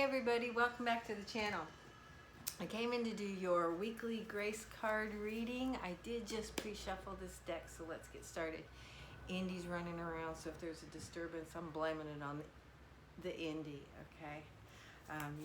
everybody, welcome back to the channel. I came in to do your weekly grace card reading. I did just pre-shuffle this deck, so let's get started. Indy's running around, so if there's a disturbance, I'm blaming it on the Indy, okay?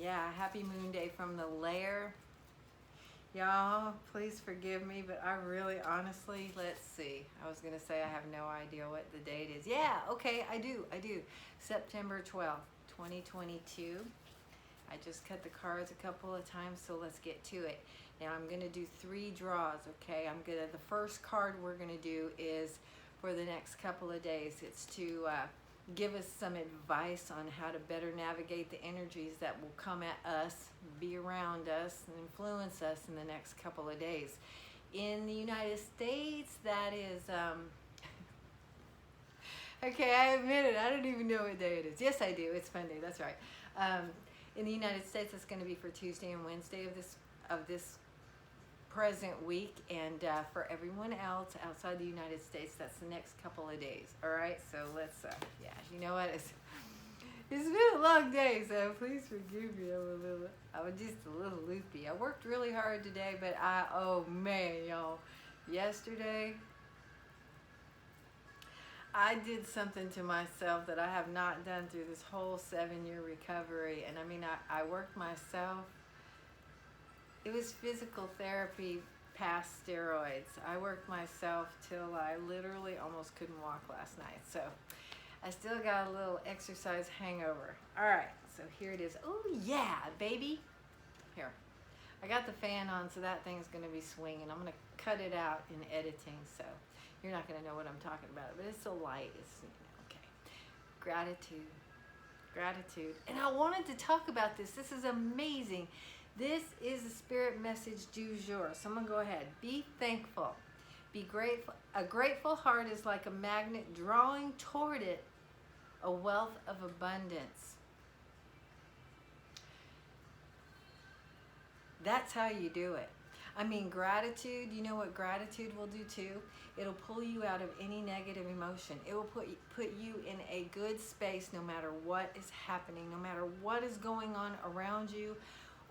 Yeah, happy moon day from the lair. Y'all, please forgive me, but I really, honestly, let's see. I was going to say I have no idea what the date is. Yeah, okay, I do. September 12th, 2022. I just cut the cards a couple of times, so let's get to it. Now I'm going to do 3 draws, okay? The first card we're going to do is for the next couple of days. It's to give us some advice on how to better navigate the energies that will come at us, be around us, and influence us in the next couple of days. In the United States, that is, okay, I admit it, I don't even know what day it is. Yes, I do, it's Monday, that's right. In the United States, it's going to be for Tuesday and Wednesday of this present week, and for everyone else outside the United States, that's the next couple of days. All right, so let's yeah, you know what, it's been a long day, so please forgive me. I was just a little loopy. I worked really hard today, but oh man, y'all, yesterday I did something to myself that I have not done through this whole 7-year recovery. And I mean, I worked myself. It was physical therapy past steroids. I worked myself till I literally almost couldn't walk last night. So I still got a little exercise hangover. All right, so here it is. Oh yeah, baby. Here, I got the fan on, so that thing's gonna be swinging. I'm gonna cut it out in editing, so you're not going to know what I'm talking about, but it's so light. It's, you know, okay. Gratitude. And I wanted to talk about this. This is amazing. This is the spirit message du jour. So I'm going to go ahead. Be thankful. Be grateful. A grateful heart is like a magnet drawing toward it a wealth of abundance. That's how you do it. I mean, gratitude, you know what gratitude will do too? It'll pull you out of any negative emotion. It will put you in a good space no matter what is happening, no matter what is going on around you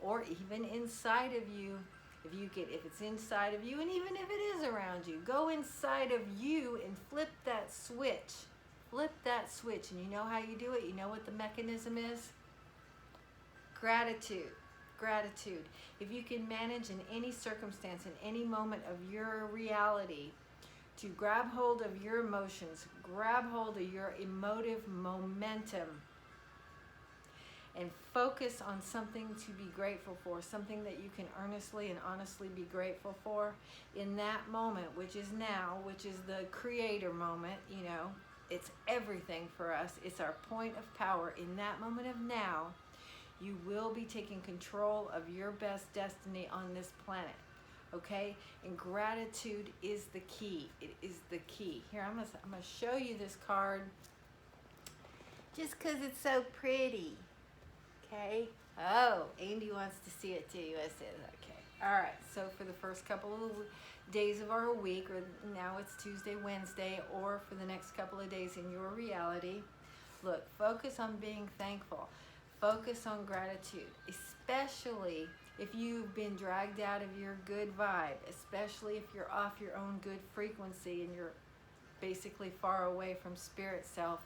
or even inside of you. If it's inside of you, and even if it is around you, go inside of you and flip that switch. Flip that switch. And you know how you do it? You know what the mechanism is? Gratitude. If you can manage in any circumstance, in any moment of your reality, to grab hold of your emotions, grab hold of your emotive momentum, and focus on something to be grateful for, something that you can earnestly and honestly be grateful for in that moment, which is now, which is the creator moment, you know, it's everything for us. It's our point of power. In that moment of now, you will be taking control of your best destiny on this planet, okay? And gratitude is the key. It is the key. Here, I'm gonna show you this card just because it's so pretty, okay? Oh, Andy wants to see it too. I said, okay. All right, so for the first couple of days of our week, or now it's Tuesday, Wednesday, or for the next couple of days in your reality, look, focus on being thankful. Focus on gratitude, especially if you've been dragged out of your good vibe, especially if you're off your own good frequency and you're basically far away from spirit self.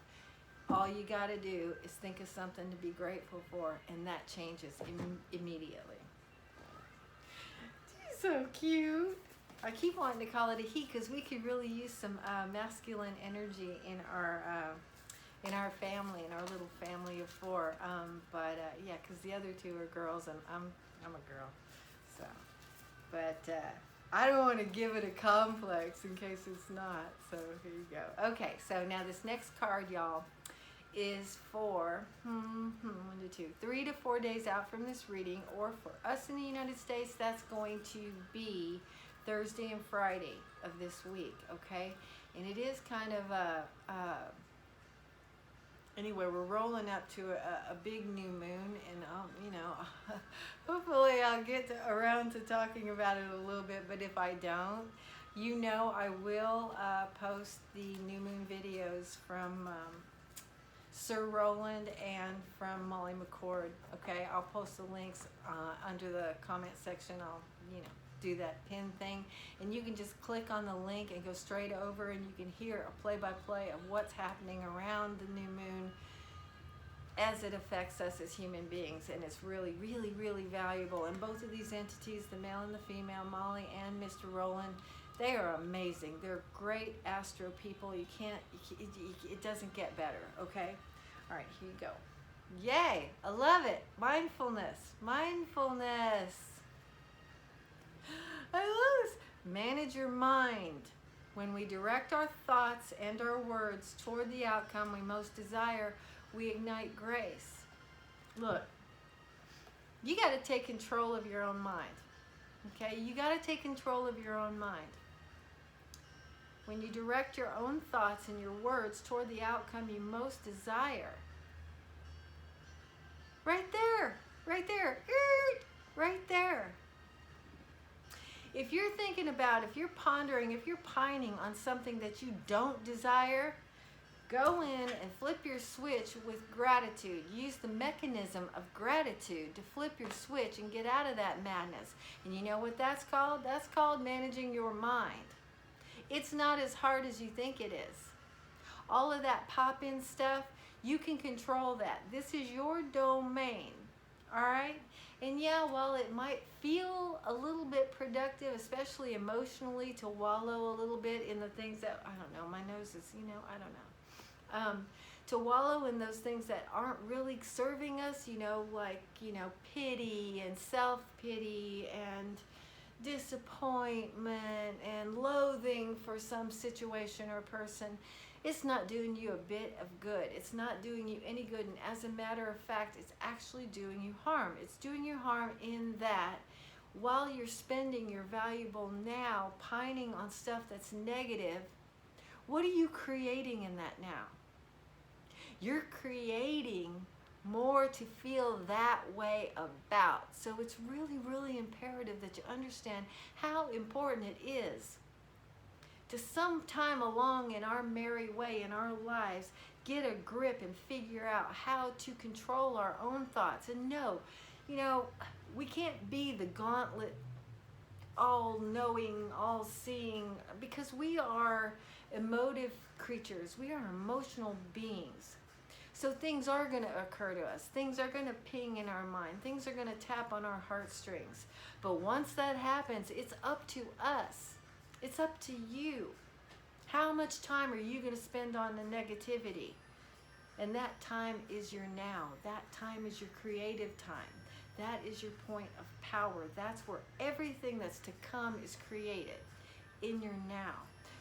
All you got to do is think of something to be grateful for, and that changes immediately. She's so cute. I keep wanting to call it a he because we could really use some masculine energy in our family, in our little family of 4, yeah, because the other 2 are girls, and I'm a girl, so, but I don't want to give it a complex in case it's not, so here you go. Okay, so now this next card, y'all, is for 3 to 4 days out from this reading, or for us in the United States, that's going to be Thursday and Friday of this week, okay, and it is kind of anyway, we're rolling up to a big new moon, and you know, hopefully I'll get around to talking about it a little bit, but if I don't, you know, I will post the new moon videos from Sir Roland and from Molly McCord. Okay, I'll post the links under the comment section. I'll, do that pin thing, and you can just click on the link and go straight over, and you can hear a play-by-play of what's happening around the new moon as it affects us as human beings. And it's really, really, really valuable. And both of these entities, the male and the female, Molly and Mr. Roland, they are amazing. They're great astro people. You can't, it doesn't get better, okay? All right, here you go. Yay, I love it. Mindfulness, mindfulness. I love this. Manage your mind. When we direct our thoughts and our words toward the outcome we most desire, we ignite grace. Look, you got to take control of your own mind. Okay, you got to take control of your own mind. When you direct your own thoughts and your words toward the outcome you most desire, right there, right there, right there. If you're thinking about, if you're pondering, if you're pining on something that you don't desire, go in and flip your switch with gratitude. Use the mechanism of gratitude to flip your switch and get out of that madness. And you know what that's called? That's called managing your mind. It's not as hard as you think it is. All of that pop-in stuff, you can control that. This is your domain, all right? And yeah, while it might feel a little bit productive, especially emotionally, to wallow a little bit in the things that, I don't know, my nose is, I don't know. To wallow in those things that aren't really serving us, like, pity and self-pity and disappointment and loathing for some situation or person, it's not doing you a bit of good. It's not doing you any good. And as a matter of fact, it's actually doing you harm. It's doing you harm in that while you're spending your valuable now pining on stuff that's negative, what are you creating in that now? You're creating more to feel that way about. So it's really, really imperative that you understand how important it is to sometime along in our merry way in our lives get a grip and figure out how to control our own thoughts. And no, we can't be the gauntlet, all-knowing, all-seeing, because we are emotive creatures. We are emotional beings. So things are going to occur to us. Things are going to ping in our mind. Things are going to tap on our heartstrings. But once that happens, it's up to us. It's up to you. How much time are you going to spend on the negativity? And that time is your now. That time is your creative time. That is your point of power. That's where everything that's to come is created, in your now.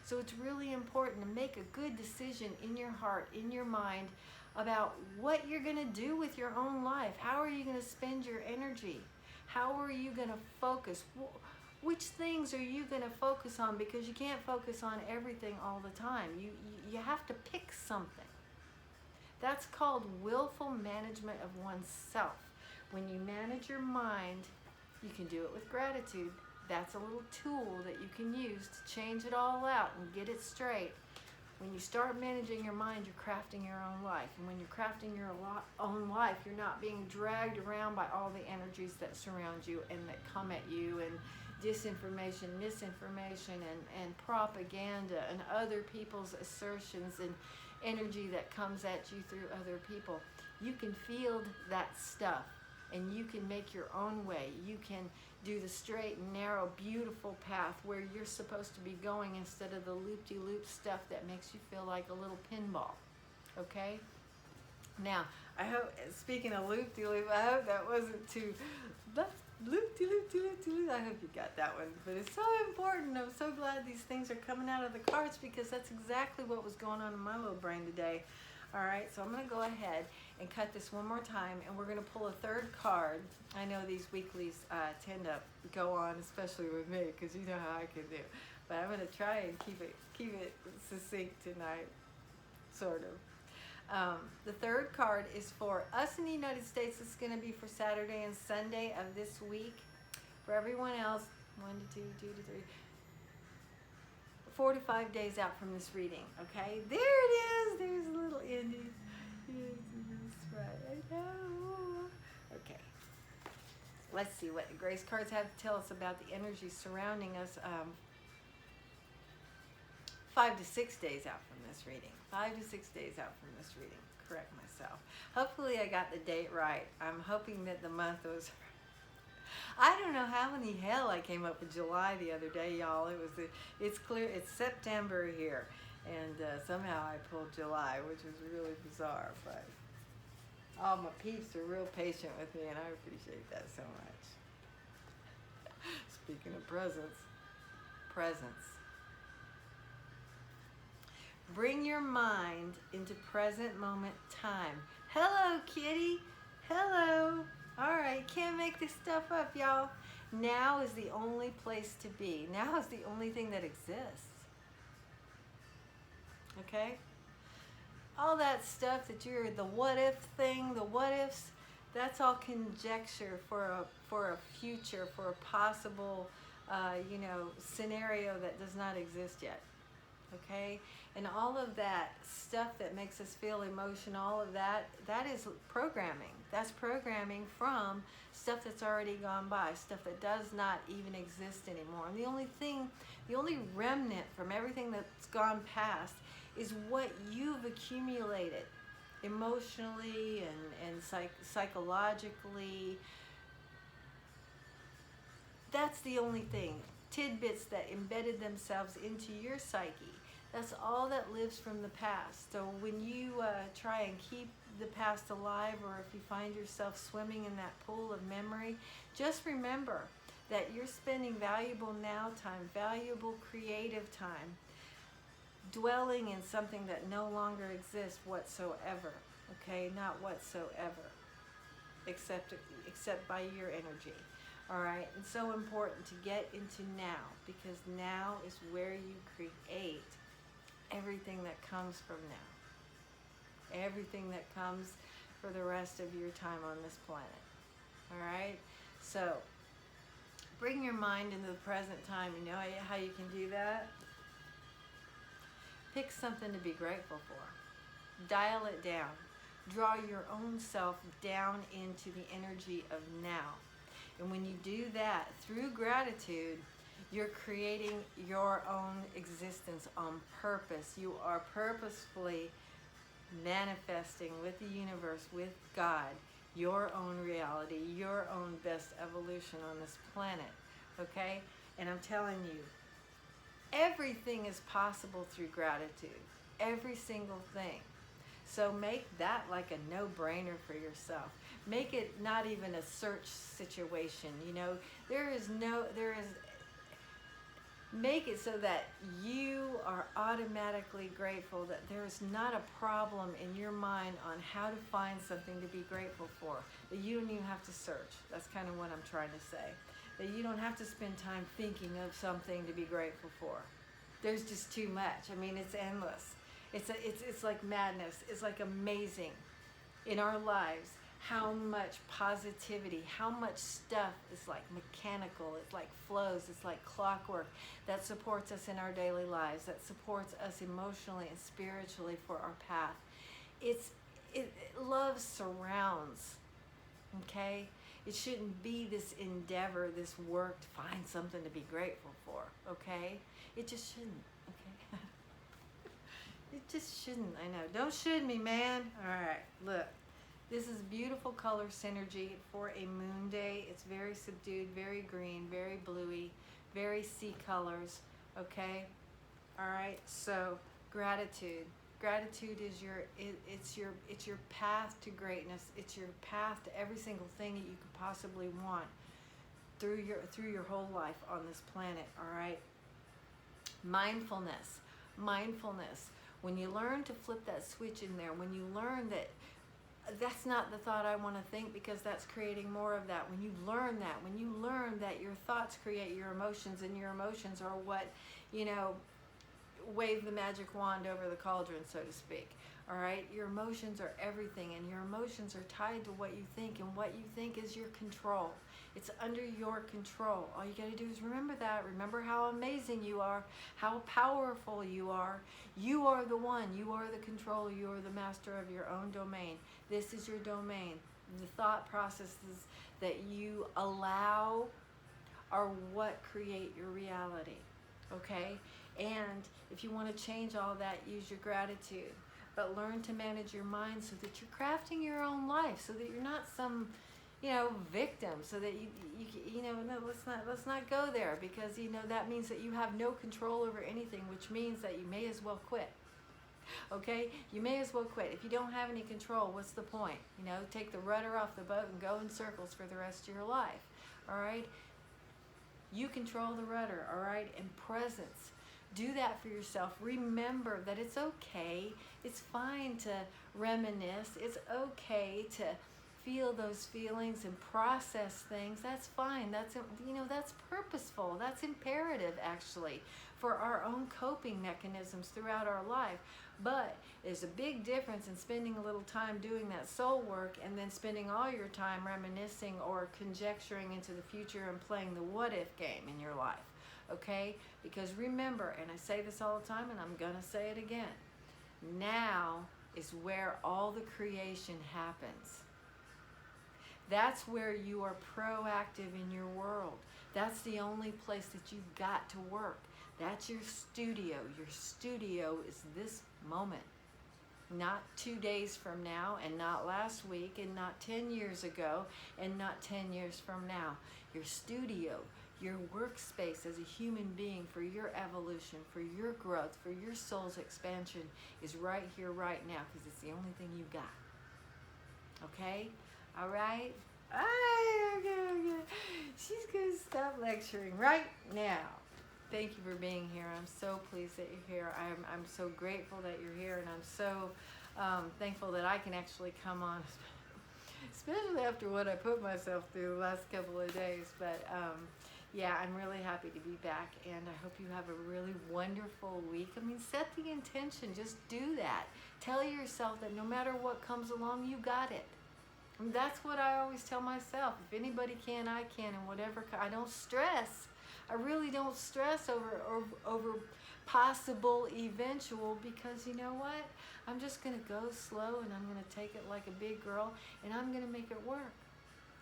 So it's really important to make a good decision in your heart, in your mind, about what you're going to do with your own life. How are you going to spend your energy? How are you going to focus? Which things are you going to focus on? Because you can't focus on everything all the time. You have to pick something. That's called willful management of oneself. When you manage your mind, you can do it with gratitude. That's a little tool that you can use to change it all out and get it straight. When you start managing your mind, you're crafting your own life. And when you're crafting your own life, you're not being dragged around by all the energies that surround you and that come at you, and disinformation, misinformation, and propaganda, and other people's assertions and energy that comes at you through other people. You can field that stuff, and you can make your own way. You can do the straight and narrow, beautiful path where you're supposed to be going, instead of the loop-de-loop stuff that makes you feel like a little pinball. Okay? Now, I hope, speaking of loop-de-loop, I hope that wasn't too loop-de-loop-de-loop-de-loop. I hope you got that one. But it's so important. I'm so glad these things are coming out of the cards, because that's exactly what was going on in my little brain today. All right, so I'm going to go ahead and cut this one more time, and we're going to pull a third card. I know these weeklies tend to go on, especially with me, because you know how I can do. But I'm going to try and keep it succinct tonight, sort of. The third card is for us in the United States. It's going to be for Saturday and Sunday of this week. For everyone else, 1 to 2, 2 to 3. 4 to 5 days out from this reading, okay? There it is. There's a little Indy. That's right. I know. Okay. Let's see what the grace cards have to tell us about the energy surrounding us. 5 to 6 days out from this reading. 5 to 6 days out from this reading. Correct myself. Hopefully I got the date right. I'm hoping that the month was... I don't know how in the hell I came up with July the other day, y'all. It's clear, it's September here. And somehow I pulled July, which was really bizarre. But all my peeps are real patient with me, and I appreciate that so much. Speaking of presents. Bring your mind into present moment time. Hello, kitty. Hello. All right, can't make this stuff up, y'all. Now is the only place to be. Now is the only thing that exists. Okay? All that stuff that you're, the what if thing, the what ifs, that's all conjecture for a future, for a possible, scenario that does not exist yet. Okay? And all of that stuff that makes us feel emotion, all of that, that is programming. That's programming from stuff that's already gone by, stuff that does not even exist anymore. And the only remnant from everything that's gone past is what you've accumulated emotionally and psychologically. That's the only thing. Tidbits that embedded themselves into your psyche. That's all that lives from the past. So when you try and keep the past alive, or if you find yourself swimming in that pool of memory, just remember that you're spending valuable now time, valuable creative time, dwelling in something that no longer exists whatsoever. Okay, not whatsoever, except by your energy. All right, and so important to get into now, because now is where you create everything that comes from now. Everything that comes for the rest of your time on this planet. All right? So, bring your mind into the present time. You know how you can do that? Pick something to be grateful for. Dial it down. Draw your own self down into the energy of now. And when you do that, through gratitude, you're creating your own existence on purpose. You are purposefully manifesting with the universe, with God, your own reality, your own best evolution on this planet. Okay? And I'm telling you, everything is possible through gratitude. Every single thing. So make that like a no-brainer for yourself. Make it not even a search situation. Make it so that you are automatically grateful, that there's not a problem in your mind on how to find something to be grateful for, that you don't even have to search. That's kind of what I'm trying to say. That you don't have to spend time thinking of something to be grateful for. There's just too much. I mean, it's endless. It's like madness. It's like amazing in our lives how much positivity, how much stuff is like mechanical, it's like flows, it's like clockwork that supports us in our daily lives, that supports us emotionally and spiritually for our path. Love surrounds, okay? It shouldn't be this endeavor, this work to find something to be grateful for, okay? It just shouldn't, okay? It just shouldn't, I know. Don't should me, man. All right, look. This is beautiful color synergy for a moon day. It's very subdued, very green, very bluey, very sea colors, okay? All right, so gratitude. Gratitude is it's your path to greatness. It's your path to every single thing that you could possibly want through your whole life on this planet, all right? Mindfulness. When you learn to flip that switch in there, when you learn that that's not the thought I want to think because that's creating more of that. When you learn that your thoughts create your emotions, and your emotions are what, wave the magic wand over the cauldron, so to speak. All right, your emotions are everything, and your emotions are tied to what you think, and what you think is your control. It's under your control. All you got to do is remember that. Remember how amazing you are, how powerful you are. You are the one. You are the controller. You are the master of your own domain. This is your domain. The thought processes that you allow are what create your reality. Okay? And if you want to change all that, use your gratitude. But learn to manage your mind so that you're crafting your own life, so that you're not some, victim, so that no, let's not go there, because that means that you have no control over anything, which means that you may as well quit. Okay, you may as well quit. If you don't have any control, what's the point? Take the rudder off the boat and go in circles for the rest of your life. All right, you control the rudder. All right, and presence. Do that for yourself. Remember that it's okay. It's fine to reminisce. It's okay to feel those feelings and process things. That's fine. That's purposeful. That's imperative, actually, for our own coping mechanisms throughout our life. But there's a big difference in spending a little time doing that soul work and then spending all your time reminiscing or conjecturing into the future and playing the what if game in your life. Okay? Because remember, and I say this all the time, and I'm gonna say it again, now is where all the creation happens. That's where you are proactive in your world. That's the only place that you've got to work. That's your studio. Your studio is this moment. Not 2 days from now, and not last week, and not 10 years ago, and not 10 years from now. Your studio, your workspace as a human being for your evolution, for your growth, for your soul's expansion is right here, right now, because it's the only thing you got. Okay? All right? Okay. She's going to stop lecturing right now. Thank you for being here. I'm so pleased that you're here. I'm so grateful that you're here, and I'm so thankful that I can actually come on, especially after what I put myself through the last couple of days. But yeah, I'm really happy to be back, and I hope you have a really wonderful week. I mean, set the intention. Just do that. Tell yourself that no matter what comes along, you got it. And that's what I always tell myself. If anybody can, I can, and whatever. I don't stress. I really don't stress over possible eventual, because you know what? I'm just going to go slow, and I'm going to take it like a big girl, and I'm going to make it work.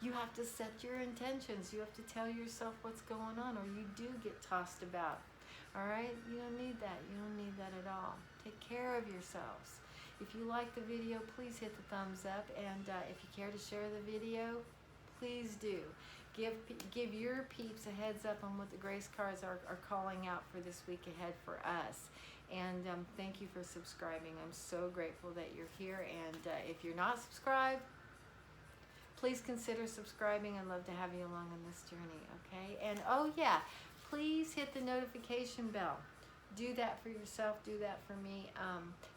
You have to set your intentions. You have to tell yourself what's going on, or you do get tossed about. All right? You don't need that. You don't need that at all. Take care of yourselves. If you like the video, please hit the thumbs up, and if you care to share the video, please do. Give your peeps a heads up on what the grace cards are calling out for this week ahead for us. And thank you for subscribing. I'm so grateful that you're here. And if you're not subscribed, please consider subscribing. I'd love to have you along on this journey, okay? And oh yeah, please hit the notification bell. Do that for yourself. Do that for me.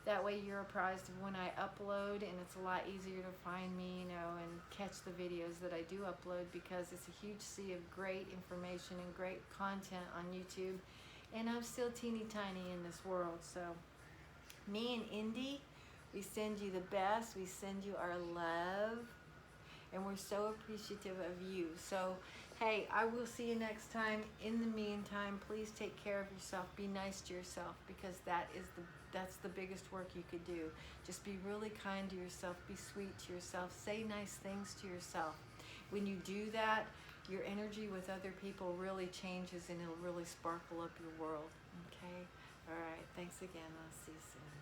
That way you're apprised of when I upload, and it's a lot easier to find me, and catch the videos that I do upload, because it's a huge sea of great information and great content on YouTube. And I'm still teeny tiny in this world. So me and Indy, we send you the best. We send you our love. And we're so appreciative of you. So, hey, I will see you next time. In the meantime, please take care of yourself. Be nice to yourself, because that's the biggest work you could do. Just be really kind to yourself. Be sweet to yourself. Say nice things to yourself. When you do that, your energy with other people really changes, and it'll really sparkle up your world. Okay? All right. Thanks again. I'll see you soon.